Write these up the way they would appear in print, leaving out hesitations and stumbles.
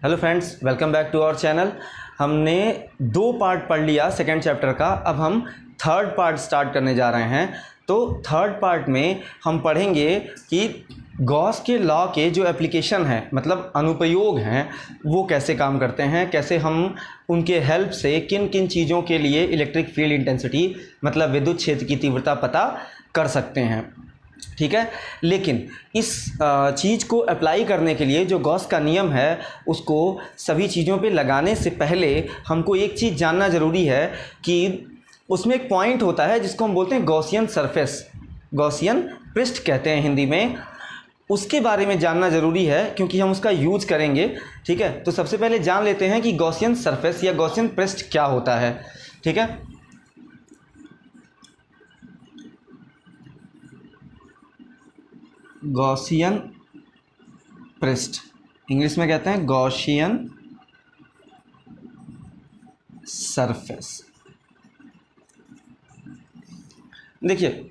Hello friends, welcome back to our channel. हमने 2 part पढ़ लिया सेकेंड चैप्टर का। अब हम थर्ड पार्ट स्टार्ट करने जा रहे हैं। तो थर्ड पार्ट में हम पढ़ेंगे कि गॉस के लॉ के जो एप्लीकेशन हैं, मतलब अनुप्रयोग हैं, वो कैसे काम करते हैं, कैसे हम उनके हेल्प से किन किन चीज़ों के लिए इलेक्ट्रिक फील्ड इंटेंसिटी मतलब विद्युत क्षेत्र की तीव्रता पता कर सकते हैं। ठीक है, लेकिन इस चीज़ को अप्लाई करने के लिए जो गॉस का नियम है उसको सभी चीज़ों पे लगाने से पहले हमको एक चीज़ जानना ज़रूरी है कि उसमें एक पॉइंट होता है जिसको हम बोलते हैं गॉसियन सरफेस, गॉसियन पृष्ठ कहते हैं हिंदी में। उसके बारे में जानना ज़रूरी है क्योंकि हम उसका यूज करेंगे। ठीक है, तो सबसे पहले जान लेते हैं कि गॉसियन सरफेस या गॉसियन पृष्ठ क्या होता है। ठीक है, गॉसियन पृष्ठ इंग्लिश में कहते हैं गॉसियन सरफेस। देखिए,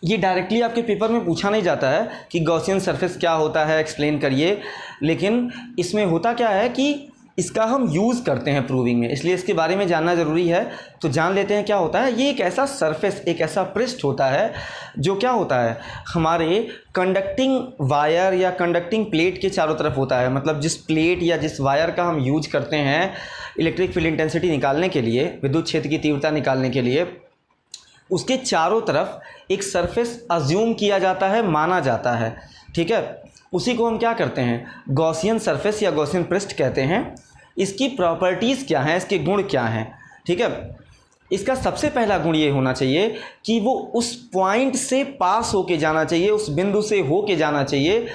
ये डायरेक्टली आपके पेपर में पूछा नहीं जाता है कि गॉसियन सरफेस क्या होता है, एक्सप्लेन करिए, लेकिन इसमें होता क्या है कि इसका हम यूज़ करते हैं प्रूविंग में, इसलिए इसके बारे में जानना ज़रूरी है। तो जान लेते हैं क्या होता है। ये एक ऐसा सरफेस, एक ऐसा पृष्ठ होता है जो क्या होता है, हमारे कंडक्टिंग वायर या कंडक्टिंग प्लेट के चारों तरफ होता है। मतलब जिस प्लेट या जिस वायर का हम यूज करते हैं इलेक्ट्रिक फील्ड इंटेंसिटी निकालने के लिए, विद्युत क्षेत्र की तीव्रता निकालने के लिए, उसके चारों तरफ एक सरफेस अज्यूम किया जाता है, माना जाता है। ठीक है, उसी को हम क्या करते हैं, गॉसियन सरफेस या गॉसियन पृष्ठ कहते हैं। इसकी प्रॉपर्टीज़ क्या हैं, इसके गुण क्या हैं। ठीक है, इसका सबसे पहला गुण ये होना चाहिए कि वो उस पॉइंट से पास होके जाना चाहिए, उस बिंदु से होके जाना चाहिए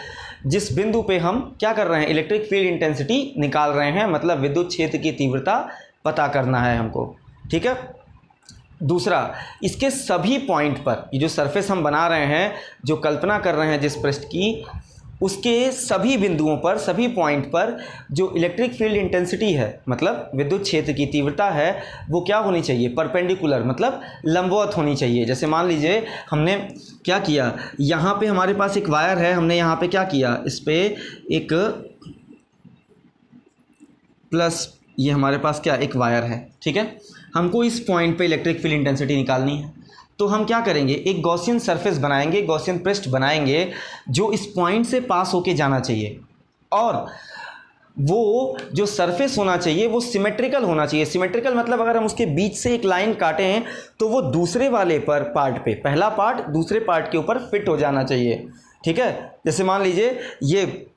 जिस बिंदु पे हम क्या कर रहे हैं, इलेक्ट्रिक फील्ड इंटेंसिटी निकाल रहे हैं, मतलब विद्युत क्षेत्र की तीव्रता पता करना है हमको। ठीक है, दूसरा, इसके सभी पॉइंट पर, ये जो सरफेस हम बना रहे हैं, जो कल्पना कर रहे हैं जिस पृष्ठ की, उसके सभी बिंदुओं पर, सभी पॉइंट पर जो इलेक्ट्रिक फील्ड इंटेंसिटी है, मतलब विद्युत क्षेत्र की तीव्रता है, वो क्या होनी चाहिए, परपेंडिकुलर, मतलब लंबवत होनी चाहिए। जैसे मान लीजिए हमने क्या किया, यहाँ पे हमारे पास एक वायर है, हमने यहाँ पे क्या किया, इस पे एक प्लस, ये हमारे पास क्या एक वायर है। ठीक है, हमको इस पॉइंट पे इलेक्ट्रिक फील्ड इंटेंसिटी निकालनी है, तो हम क्या करेंगे, एक गॉसियन सरफेस बनाएंगे, गॉसियन पृष्ठ बनाएंगे जो इस पॉइंट से पास होके जाना चाहिए, और वो जो सरफेस होना चाहिए वो सिमेट्रिकल होना चाहिए। सिमेट्रिकल मतलब अगर हम उसके बीच से एक लाइन काटे हैं तो वो दूसरे वाले पर पार्ट पे, पहला पार्ट दूसरे पार्ट के ऊपर फिट हो जाना चाहिए। ठीक है, जैसे मान लीजिए ये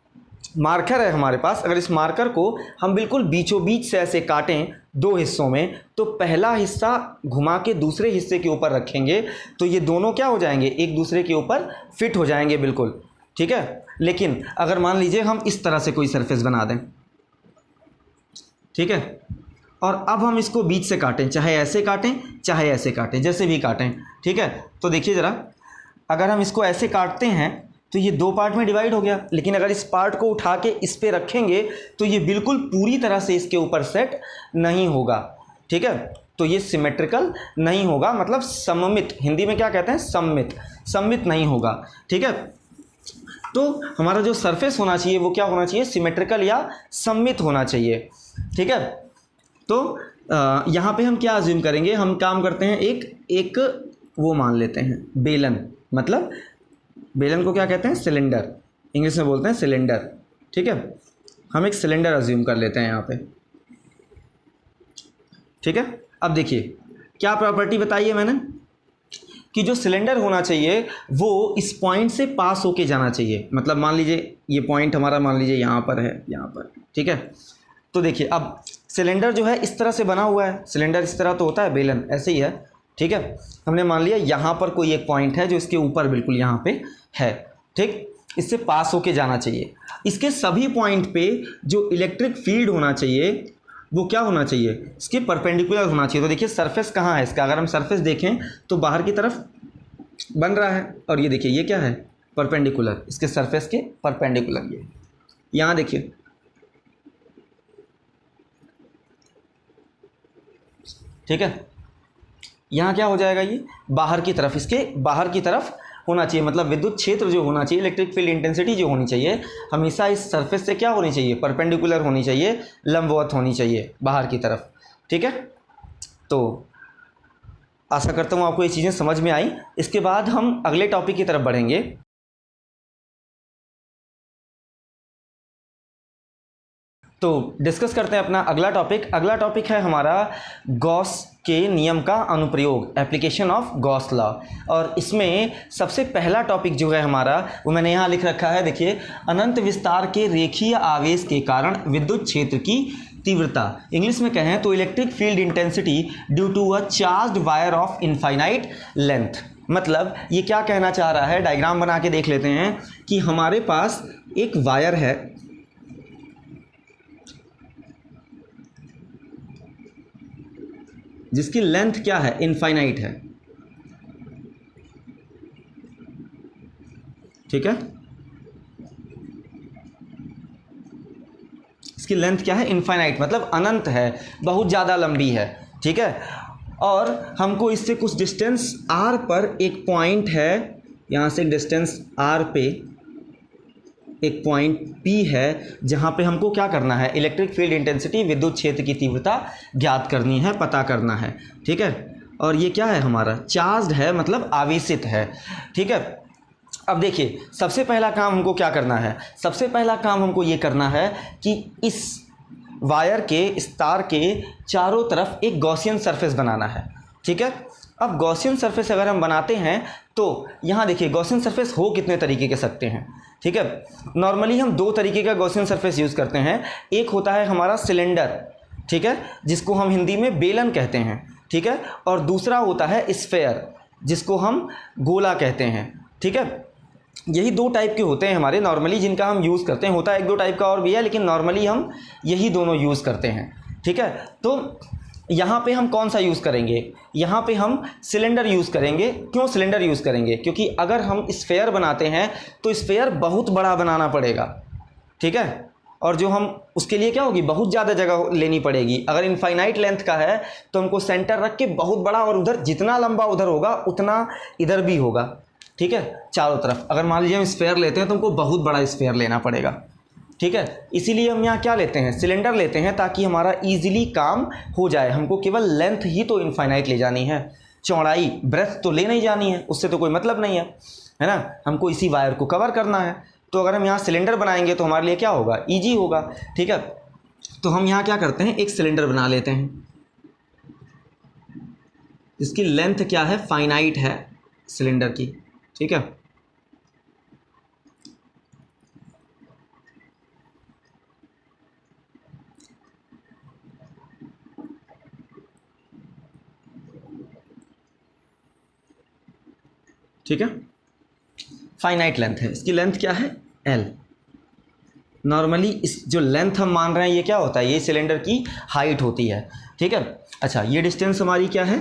मार्कर है हमारे पास, अगर इस मार्कर को हम बिल्कुल बीचों बीच से ऐसे काटें 2 हिस्सों में, तो पहला हिस्सा घुमा के दूसरे हिस्से के ऊपर रखेंगे तो ये दोनों क्या हो जाएंगे, एक दूसरे के ऊपर फिट हो जाएंगे बिल्कुल। ठीक है, लेकिन अगर मान लीजिए हम इस तरह से कोई सरफेस बना दें, ठीक है, और अब हम इसको बीच से काटें, चाहे ऐसे काटें चाहे ऐसे काटें, जैसे भी काटें। ठीक है, तो देखिए ज़रा, अगर हम इसको ऐसे काटते हैं तो ये 2 पार्ट में डिवाइड हो गया, लेकिन अगर इस पार्ट को उठा के इस पे रखेंगे तो ये बिल्कुल पूरी तरह से इसके ऊपर सेट नहीं होगा। ठीक है, तो ये सिमेट्रिकल नहीं होगा, मतलब सममित, हिंदी में क्या कहते हैं, सममित, सममित नहीं होगा। ठीक है, तो हमारा जो सरफेस होना चाहिए वो क्या होना चाहिए, सिमेट्रिकल या सममित होना चाहिए। ठीक है, तो यहाँ पे हम क्या अज्यूम करेंगे, हम काम करते हैं एक वो मान लेते हैं बेलन, मतलब बेलन को क्या कहते हैं, सिलेंडर, इंग्लिश में बोलते हैं सिलेंडर। ठीक है, हम एक सिलेंडर अज्यूम कर लेते हैं यहाँ पे। ठीक है, अब देखिए क्या प्रॉपर्टी बताई है मैंने, कि जो सिलेंडर होना चाहिए वो इस पॉइंट से पास होके जाना चाहिए। मतलब मान लीजिए ये पॉइंट हमारा, मान लीजिए यहाँ पर है, यहाँ पर। ठीक है, तो देखिए अब सिलेंडर जो है इस तरह से बना हुआ है, सिलेंडर इस तरह तो होता है, बेलन ऐसे ही है। ठीक है, हमने मान लिया यहाँ पर कोई एक पॉइंट है जो इसके ऊपर बिल्कुल यहाँ पे है। ठीक, इससे पास होके जाना चाहिए। इसके सभी पॉइंट पे जो इलेक्ट्रिक फील्ड होना चाहिए वो क्या होना चाहिए, इसके परपेंडिकुलर होना चाहिए। तो देखिए सरफेस कहाँ है इसका, अगर हम सरफेस देखें तो बाहर की तरफ बन रहा है, और ये देखिए ये क्या है, परपेंडिकुलर, इसके सरफेस के परपेंडिकुलर। ये यहाँ देखिए, ठीक है, यहाँ क्या हो जाएगा, ये बाहर की तरफ, इसके बाहर की तरफ होना चाहिए, मतलब विद्युत क्षेत्र जो होना चाहिए, इलेक्ट्रिक फील्ड इंटेंसिटी जो होनी चाहिए, हमेशा इस सरफेस से क्या होनी चाहिए, परपेंडिकुलर होनी चाहिए, लंबवत होनी चाहिए बाहर की तरफ। ठीक है, तो आशा करता हूँ आपको ये चीज़ें समझ में आई। इसके बाद हम अगले टॉपिक की तरफ बढ़ेंगे। तो डिस्कस करते हैं अपना अगला टॉपिक। अगला टॉपिक है हमारा गॉस के नियम का अनुप्रयोग, एप्लीकेशन ऑफ गॉस लॉ। और इसमें सबसे पहला टॉपिक जो है हमारा, वो मैंने यहाँ लिख रखा है, देखिए, अनंत विस्तार के रेखीय आवेश के कारण विद्युत क्षेत्र की तीव्रता, इंग्लिश में कहें तो electric field intensity due to a charged wire of infinite length. मतलब ये क्या कहना चाह रहा है, डायग्राम बना के देख लेते हैं कि हमारे पास एक वायर है, जिसकी लेंथ क्या है, इनफाइनाइट है। ठीक है, इसकी लेंथ क्या है, इनफाइनाइट, मतलब अनंत है, बहुत ज़्यादा लंबी है। ठीक है, और हमको इससे कुछ डिस्टेंस r पर एक पॉइंट है, यहाँ से एक डिस्टेंस r पे एक पॉइंट P है, जहाँ पे हमको क्या करना है, इलेक्ट्रिक फील्ड इंटेंसिटी, विद्युत क्षेत्र की तीव्रता ज्ञात करनी है, पता करना है। ठीक है, और ये क्या है हमारा, चार्ज्ड है, मतलब आवेशित है। ठीक है, अब देखिए, सबसे पहला काम हमको क्या करना है, सबसे पहला काम हमको ये करना है कि इस वायर के, इस तार के चारों तरफ एक गॉसियन सरफेस बनाना है। ठीक है, अब गॉसियन सरफेस अगर हम बनाते हैं तो यहाँ देखिए, गॉसियन सरफेस हो कितने तरीके के सकते हैं। ठीक है, नॉर्मली हम दो तरीके का गॉसियन सरफेस यूज़ करते हैं। एक होता है हमारा सिलेंडर, ठीक है, जिसको हम हिंदी में बेलन कहते हैं। ठीक है, और दूसरा होता है स्फेयर, जिसको हम गोला कहते हैं। ठीक है, यही दो टाइप के होते हैं हमारे नॉर्मली, जिनका हम यूज़ करते हैं। होता है एक दो टाइप का और भी है, लेकिन नॉर्मली हम यही दोनों यूज़ करते हैं। ठीक है, तो यहाँ पे हम कौन सा यूज़ करेंगे, यहाँ पे हम सिलेंडर यूज़ करेंगे। क्यों सिलेंडर यूज़ करेंगे, क्योंकि अगर हम स्फेयर बनाते हैं तो स्फेयर बहुत बड़ा बनाना पड़ेगा। ठीक है, और जो हम उसके लिए क्या होगी, बहुत ज़्यादा जगह लेनी पड़ेगी। अगर इनफाइनाइट लेंथ का है तो हमको सेंटर रख के बहुत बड़ा, और उधर जितना लंबा उधर होगा उतना इधर भी होगा। ठीक है, चारों तरफ। अगर मान लीजिए हम स्फेयर लेते हैं तो हमको बहुत बड़ा स्फेयर लेना पड़ेगा। ठीक है, इसीलिए हम यहाँ क्या लेते हैं, सिलेंडर लेते हैं, ताकि हमारा इजीली काम हो जाए। हमको केवल लेंथ ही तो इनफाइनाइट ले जानी है, चौड़ाई, ब्रेथ तो ले नहीं जानी है, उससे तो कोई मतलब नहीं है ना। हमको इसी वायर को कवर करना है। तो अगर हम यहाँ सिलेंडर बनाएंगे तो हमारे लिए क्या होगा, ईजी होगा। ठीक है, तो हम यहाँ क्या करते हैं, एक सिलेंडर बना लेते हैं, इसकी लेंथ क्या है, फाइनाइट है सिलेंडर की। ठीक है, ठीक है, फाइनाइट लेंथ है, इसकी लेंथ क्या है, L। नॉर्मली इस जो लेंथ हम मान रहे हैं ये क्या होता है, ये सिलेंडर की हाइट होती है। ठीक है, अच्छा, ये डिस्टेंस हमारी क्या है,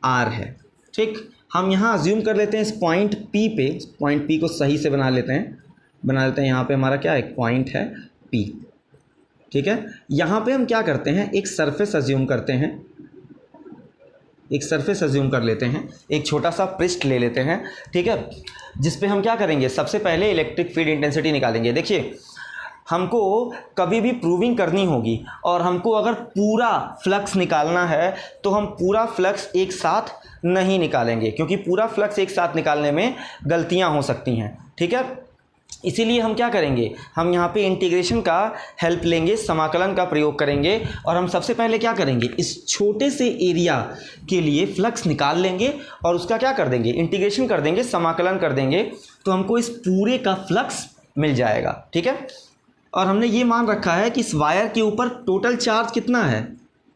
R है। ठीक, हम यहाँ अज्यूम कर लेते हैं इस पॉइंट P पे, पॉइंट P को सही से बना लेते हैं। यहाँ पे हमारा क्या एक पॉइंट है P। ठीक है, यहाँ पे हम क्या करते हैं, एक सरफेस अज्यूम करते हैं, एक सरफेस अज्यूम कर लेते हैं, एक छोटा सा पृष्ठ ले लेते हैं। ठीक है, जिस पे हम क्या करेंगे, सबसे पहले इलेक्ट्रिक फील्ड इंटेंसिटी निकालेंगे। देखिए, हमको कभी भी प्रूविंग करनी होगी, और हमको अगर पूरा फ्लक्स निकालना है तो हम पूरा फ्लक्स एक साथ नहीं निकालेंगे, क्योंकि पूरा फ्लक्स एक साथ निकालने में गलतियां हो सकती हैं। ठीक है, इसीलिए हम क्या करेंगे, हम यहाँ पे इंटीग्रेशन का हेल्प लेंगे, समाकलन का प्रयोग करेंगे, और हम सबसे पहले क्या करेंगे, इस छोटे से एरिया के लिए फ्लक्स निकाल लेंगे और उसका क्या कर देंगे, इंटीग्रेशन कर देंगे, समाकलन कर देंगे, तो हमको इस पूरे का फ्लक्स मिल जाएगा। ठीक है, और हमने ये मान रखा है कि इस वायर के ऊपर टोटल चार्ज कितना है,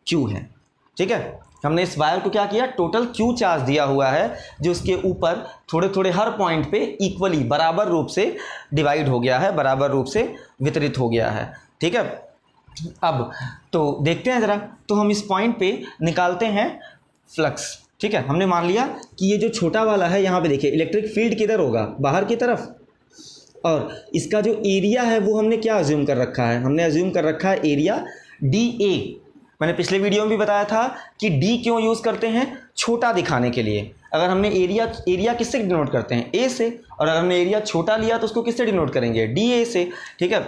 Q है। ठीक है, हमने इस वायर को क्या किया, टोटल Q चार्ज दिया हुआ है, जो इसके ऊपर थोड़े थोड़े हर पॉइंट पे इक्वली, बराबर रूप से डिवाइड हो गया है, बराबर रूप से वितरित हो गया है। ठीक है, अब तो देखते हैं ज़रा, तो हम इस पॉइंट पे निकालते हैं फ्लक्स। ठीक है, हमने मान लिया कि ये जो छोटा वाला है, यहाँ पे देखिए इलेक्ट्रिक फील्ड किधर होगा, बाहर की तरफ, और इसका जो एरिया है वो हमने क्या अज्यूम कर रखा है, हमने अज्यूम कर रखा है एरिया DA। मैंने पिछले वीडियो में भी बताया था कि डी क्यों यूज़ करते हैं, छोटा दिखाने के लिए। अगर हमने एरिया किससे डिनोट करते हैं, ए से, और अगर हमने एरिया छोटा लिया तो उसको किससे डिनोट करेंगे, डी ए से। ठीक है,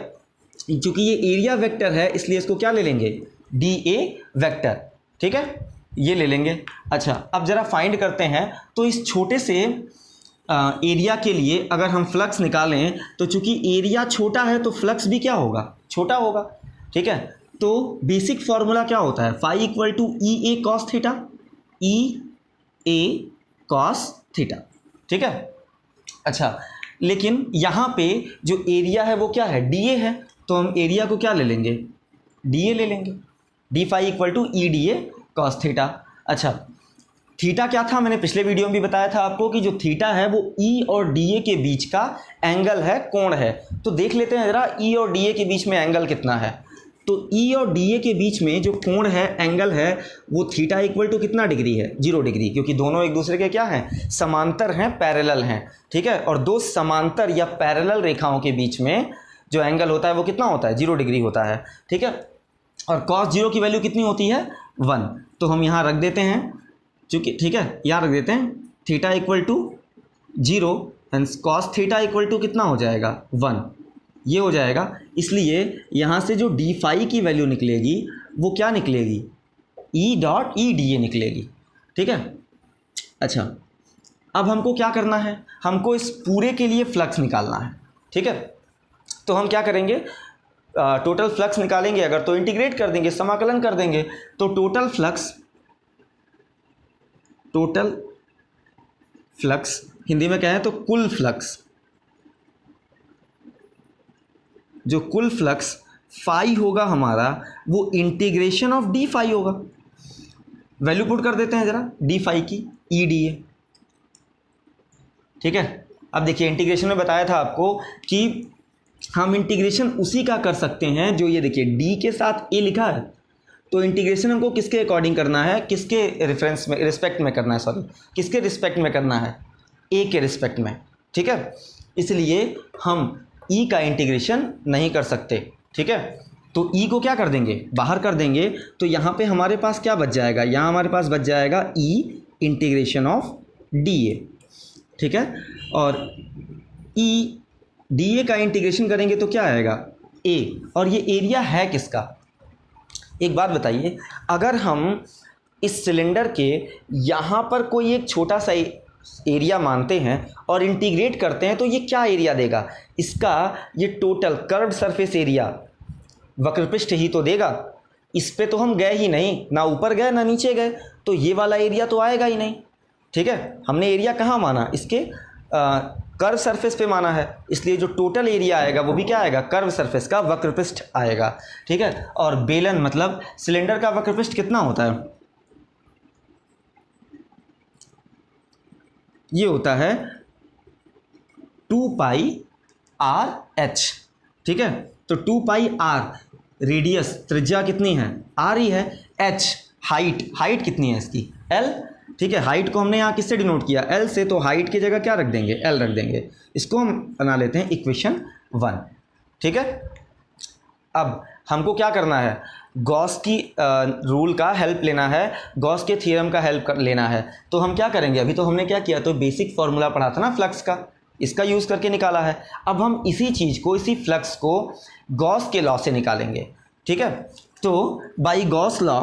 क्योंकि ये एरिया वेक्टर है इसलिए इसको क्या ले लेंगे, डी ए वेक्टर। ठीक है, ये ले लेंगे। अच्छा, अब ज़रा फाइंड करते हैं। तो इस छोटे से एरिया के लिए अगर हम फ्लक्स निकालें तो चूंकि एरिया छोटा है तो फ्लक्स भी क्या होगा, छोटा होगा। ठीक है, तो बेसिक फॉर्मूला क्या होता है, phi equal to E A cos theta, E A cos theta. ठीक है, अच्छा, लेकिन यहाँ पे जो एरिया है वो क्या है, डी ए है, तो हम एरिया को क्या ले लेंगे, डी ए ले लेंगे, D phi equal to E D A cos theta. अच्छा, थीटा क्या था, मैंने पिछले वीडियो में भी बताया था आपको कि जो थीटा है वो ई और डी ए के बीच का एंगल है, कोण है। तो देख लेते हैं ज़रा ई और डी ए के बीच में एंगल कितना है। तो ई और डी ए के बीच में जो कोण है, एंगल है, वो थीटा इक्वल टू कितना डिग्री है, 0 डिग्री, क्योंकि दोनों एक दूसरे के क्या हैं, समांतर हैं, पैरेलल हैं। ठीक है, और दो समांतर या पैरेलल रेखाओं के बीच में जो एंगल होता है वो कितना होता है, 0 डिग्री होता है। ठीक है, और कॉस 0 की वैल्यू कितनी होती है, 1। तो हम यहाँ रख देते हैं, चूँकि ठीक है यहाँ रख देते हैं theta equal to 0 and cos theta equal to कितना हो जाएगा, 1, ये हो जाएगा। इसलिए यहाँ से जो डी फाई की वैल्यू निकलेगी वो क्या निकलेगी, ई डॉट ई डी ए निकलेगी। ठीक है, अच्छा, अब हमको क्या करना है, हमको इस पूरे के लिए फ्लक्स निकालना है। ठीक है, तो हम क्या करेंगे, टोटल फ्लक्स निकालेंगे अगर तो इंटीग्रेट कर देंगे, समाकलन कर देंगे। तो टोटल फ्लक्स हिंदी में कहें तो कुल फ्लक्स, जो कुल फ्लक्स फाई होगा हमारा वो इंटीग्रेशन ऑफ डी फाई होगा। वैल्यू पुट कर देते हैं ज़रा डी फाई की, ई डी ए। ठीक है, अब देखिए इंटीग्रेशन में बताया था आपको कि हम इंटीग्रेशन उसी का कर सकते हैं जो ये देखिए डी के साथ ए लिखा है। तो इंटीग्रेशन हमको किसके अकॉर्डिंग करना है, किसके रेफरेंस में, रिस्पेक्ट में करना है, सॉरी, किसके रिस्पेक्ट में करना है, ए के रिस्पेक्ट में। ठीक है, इसलिए हम ई का इंटीग्रेशन नहीं कर सकते। ठीक है, तो ई को क्या कर देंगे, बाहर कर देंगे। तो यहाँ पे हमारे पास क्या बच जाएगा, यहाँ हमारे पास बच जाएगा ई इंटीग्रेशन ऑफ डी ए। ठीक है, और ई डी ए का इंटीग्रेशन करेंगे तो क्या आएगा, ए। और ये एरिया है किसका, एक बात बताइए, अगर हम इस सिलेंडर के यहाँ पर कोई एक छोटा सा एरिया मानते हैं और इंटीग्रेट करते हैं तो ये क्या एरिया देगा, इसका ये टोटल कर्व्ड सरफेस एरिया वक्रपृष्ठ ही तो देगा। इस पे तो हम गए ही नहीं, ना ऊपर गए ना नीचे गए, तो ये वाला एरिया तो आएगा ही नहीं। ठीक है, हमने एरिया कहाँ माना, इसके कर्व सरफेस पे माना है, इसलिए जो टोटल एरिया आएगा वो भी क्या आएगा, कर्व सरफेस का वक्रपृष्ठ आएगा। ठीक है, और बेलन मतलब सिलेंडर का वक्रपृष्ठ कितना होता है, ये होता है 2 पाई आर एच। ठीक है, तो 2 पाई आर रेडियस, त्रिज्या कितनी है, आर ही है, एच हाइट कितनी है इसकी, एल। ठीक है, हाइट को हमने यहाँ किससे डिनोट किया, एल से, तो हाइट की जगह क्या रख देंगे, एल रख देंगे। इसको हम बना लेते हैं इक्वेशन 1। ठीक है, अब हमको क्या करना है, गॉस की रूल का हेल्प लेना है, गॉस के थ्योरम का हेल्प लेना है। तो हम क्या करेंगे, अभी तो हमने क्या किया, तो बेसिक फॉर्मूला पढ़ा था ना फ्लक्स का, इसका यूज़ करके निकाला है। अब हम इसी चीज़ को, इसी फ्लक्स को गॉस के लॉ से निकालेंगे। ठीक है, तो बाई गॉस लॉ,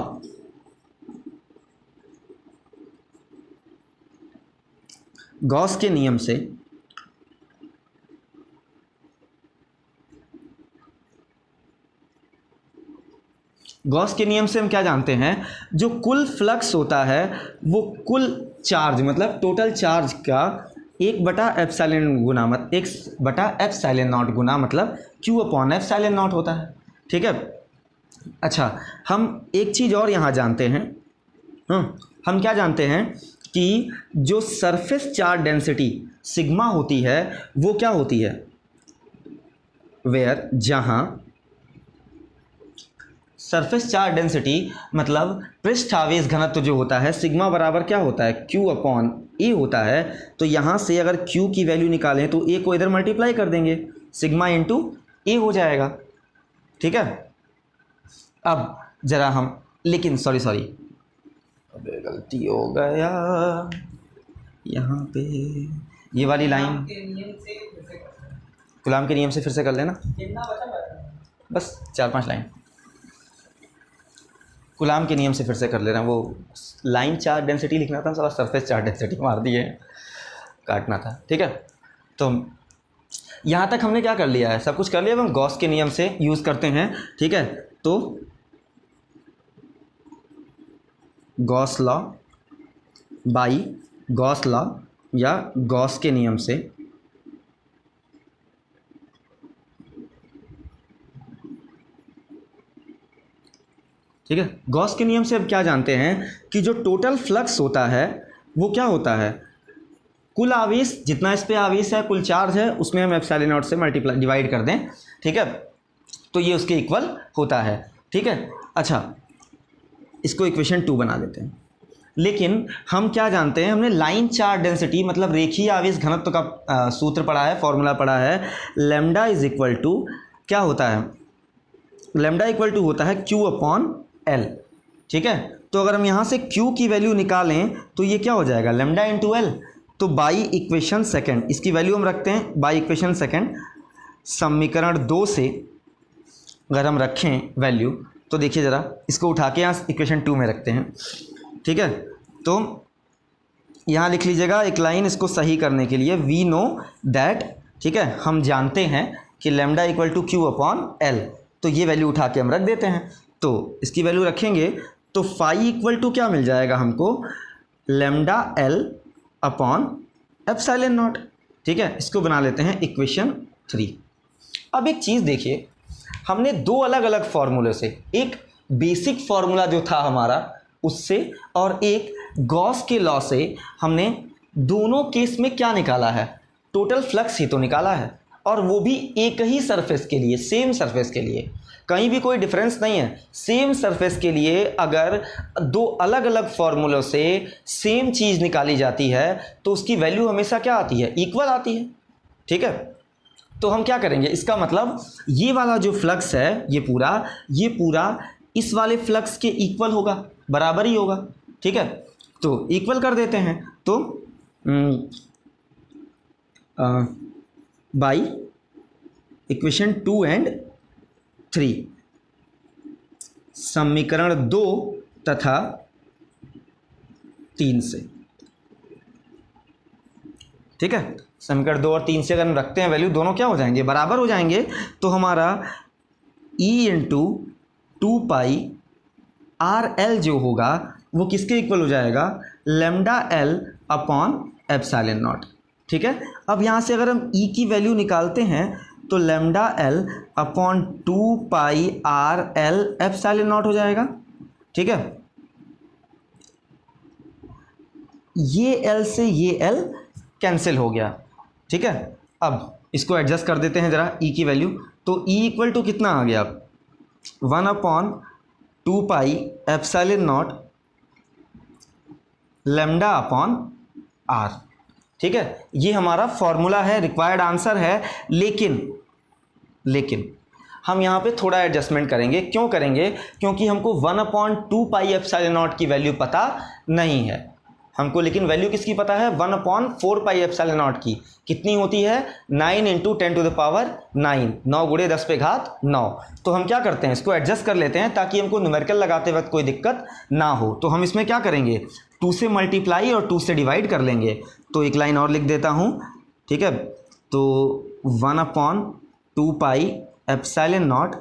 गॉस के नियम से गॉस के नियम से हम क्या जानते हैं, जो कुल फ्लक्स होता है वो कुल चार्ज मतलब टोटल चार्ज का 1/एप्सिलॉन गुना 1/एप्सिलॉन गुना मतलब Q/एप्सिलॉन होता है। ठीक है, अच्छा, हम एक चीज़ और यहाँ जानते हैं, हम क्या जानते हैं कि जो सरफेस चार्ज डेंसिटी सिग्मा होती है वो क्या होती है, वेयर, जहाँ सरफेस चार्ज डेंसिटी मतलब पृष्ठ आवेश घनत्व जो होता है सिग्मा बराबर क्या होता है, Q/A होता है। तो यहाँ से अगर Q की वैल्यू निकालें तो A को इधर मल्टीप्लाई कर देंगे, सिग्मा इंटू A हो जाएगा। ठीक है, अब ज़रा हम लेकिन सॉरी अबे गलती हो गया यहाँ पे, ये वाली लाइन गुलाम के नियम से फिर से कर लेना, बस 4-5 लाइन गुलाम के नियम से फिर से कर ले रहे हैं। वो लाइन चार्ज डेंसिटी लिखना था, सारा सरफेस चार्ज डेंसिटी मार दिए, काटना था। ठीक है, तो यहाँ तक हमने क्या कर लिया है, सब कुछ कर लिया। अब हम गॉस के नियम से यूज़ करते हैं। ठीक है, तो Gauss law by Gauss law या गॉस के नियम से ठीक है, गॉस के नियम से अब क्या जानते हैं कि जो टोटल फ्लक्स होता है वो क्या होता है, कुल आवेश, जितना इस पे आवेश है, कुल चार्ज है, उसमें हम एप्सिलॉन नॉट से मल्टीप्लाई डिवाइड कर दें। ठीक है, तो ये उसके इक्वल होता है। ठीक है, अच्छा इसको इक्वेशन 2 बना देते हैं। लेकिन हम क्या जानते हैं, हमने लाइन चार्ज डेंसिटी मतलब रेखीय आवेश घनत्व का सूत्र पढ़ा है, फॉर्मूला पढ़ा है। लैम्डा इज इक्वल टू क्या होता है, लैम्डा इक्वल टू होता है Q अपॉन L। ठीक है, तो अगर हम यहाँ से Q की वैल्यू निकालें तो ये क्या हो जाएगा, लैम्डा इंटू L। तो बाई इक्वेशन सेकंड इसकी वैल्यू हम रखते हैं, बाई इक्वेशन सेकंड समीकरण 2 से अगर हम रखें वैल्यू, तो देखिए ज़रा इसको उठा के यहाँ इक्वेशन 2 में रखते हैं। ठीक है, तो यहाँ लिख लीजिएगा एक लाइन इसको सही करने के लिए, वी नो दैट, ठीक है, हम जानते हैं कि lambda equal to Q upon L। तो ये वैल्यू उठा के हम रख देते हैं, तो इसकी वैल्यू रखेंगे तो फाई इक्वल टू क्या मिल जाएगा हमको, lambda L upon epsilon not. ठीक है, इसको बना लेते हैं इक्वेशन 3। अब एक चीज़ देखिए, हमने 2 अलग अलग फार्मूले से, एक बेसिक फार्मूला जो था हमारा उससे और एक गॉस के लॉ से, हमने दोनों केस में क्या निकाला है, टोटल फ्लक्स ही तो निकाला है, और वो भी एक ही सरफेस के लिए, सेम सरफेस के लिए, कहीं भी कोई डिफरेंस नहीं है। सेम सरफेस के लिए अगर 2 अलग अलग फार्मूलों से सेम चीज़ निकाली जाती है तो उसकी वैल्यू हमेशा क्या आती है, इक्वल आती है। ठीक है, तो हम क्या करेंगे, इसका मतलब ये वाला जो फ्लक्स है ये पूरा इस वाले फ्लक्स के इक्वल होगा, बराबर ही होगा। ठीक है, तो इक्वल कर देते हैं, तो बाई इक्वेशन 2 एंड 3 समीकरण 2 तथा 3 से। ठीक है, समीकरण 2 और 3 से अगर हम रखते हैं वैल्यू, दोनों क्या हो जाएंगे, बराबर हो जाएंगे। तो हमारा E इंटू 2 पाई आर एल जो होगा वो किसके इक्वल हो जाएगा, lambda L upon epsilon not. ठीक है, अब यहाँ से अगर हम E की वैल्यू निकालते हैं तो lambda L upon 2 pi R L epsilon not हो जाएगा। ठीक है, ये L से ये L कैंसिल हो गया। ठीक है, अब इसको एडजस्ट कर देते हैं ज़रा E की वैल्यू, तो E इक्वल टू कितना आ गया, 1 upon 2 pi epsilon not lambda upon R। ठीक है, ये हमारा फॉर्मूला है, रिक्वायर्ड आंसर है। लेकिन हम यहाँ पे थोड़ा एडजस्टमेंट करेंगे। क्यों करेंगे, क्योंकि हमको 1 अपॉन 2 पाई एप्सिलॉन नॉट की वैल्यू पता नहीं है हमको, लेकिन वैल्यू किसकी पता है, 1 अपॉन 4 पाई एप्सिलॉन नॉट की। कितनी होती है, 9 इंटू 10 टू द पावर 9, 9 गुणे 10 पे घात 9। तो हम क्या करते हैं, इसको एडजस्ट कर लेते हैं ताकि हमको न्यूमेरिकल लगाते वक्त कोई दिक्कत ना हो। तो हम इसमें क्या करेंगे, 2 से मल्टीप्लाई और 2 से डिवाइड कर लेंगे। तो एक लाइन और लिख देता हूँ। ठीक है, तो 1 upon 2 pi epsilon not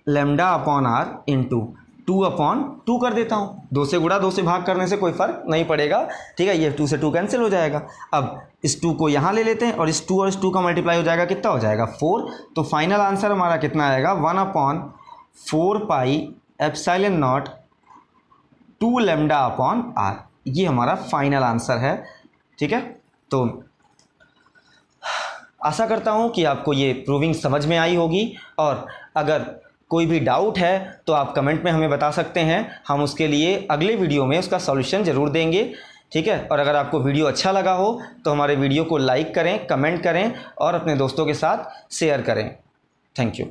lambda upon R into 2 upon 2 कर देता हूँ। 2 से गुणा 2 से भाग करने से कोई फ़र्क नहीं पड़ेगा। ठीक है, ये 2 से 2 कैंसिल हो जाएगा। अब इस 2 को यहाँ ले लेते हैं और इस 2 और इस 2 का मल्टीप्लाई हो जाएगा, कितना हो जाएगा, 4। तो फाइनल आंसर हमारा कितना आएगा, 1 upon 4 pi epsilon not 2 lambda upon R। ये हमारा फाइनल आंसर है। ठीक है, तो आशा करता हूँ कि आपको ये प्रूविंग समझ में आई होगी, और अगर कोई भी डाउट है तो आप कमेंट में हमें बता सकते हैं, हम उसके लिए अगले वीडियो में उसका सॉल्यूशन ज़रूर देंगे। ठीक है, और अगर आपको वीडियो अच्छा लगा हो तो हमारे वीडियो को लाइक करें, कमेंट करें और अपने दोस्तों के साथ शेयर करें। Thank you.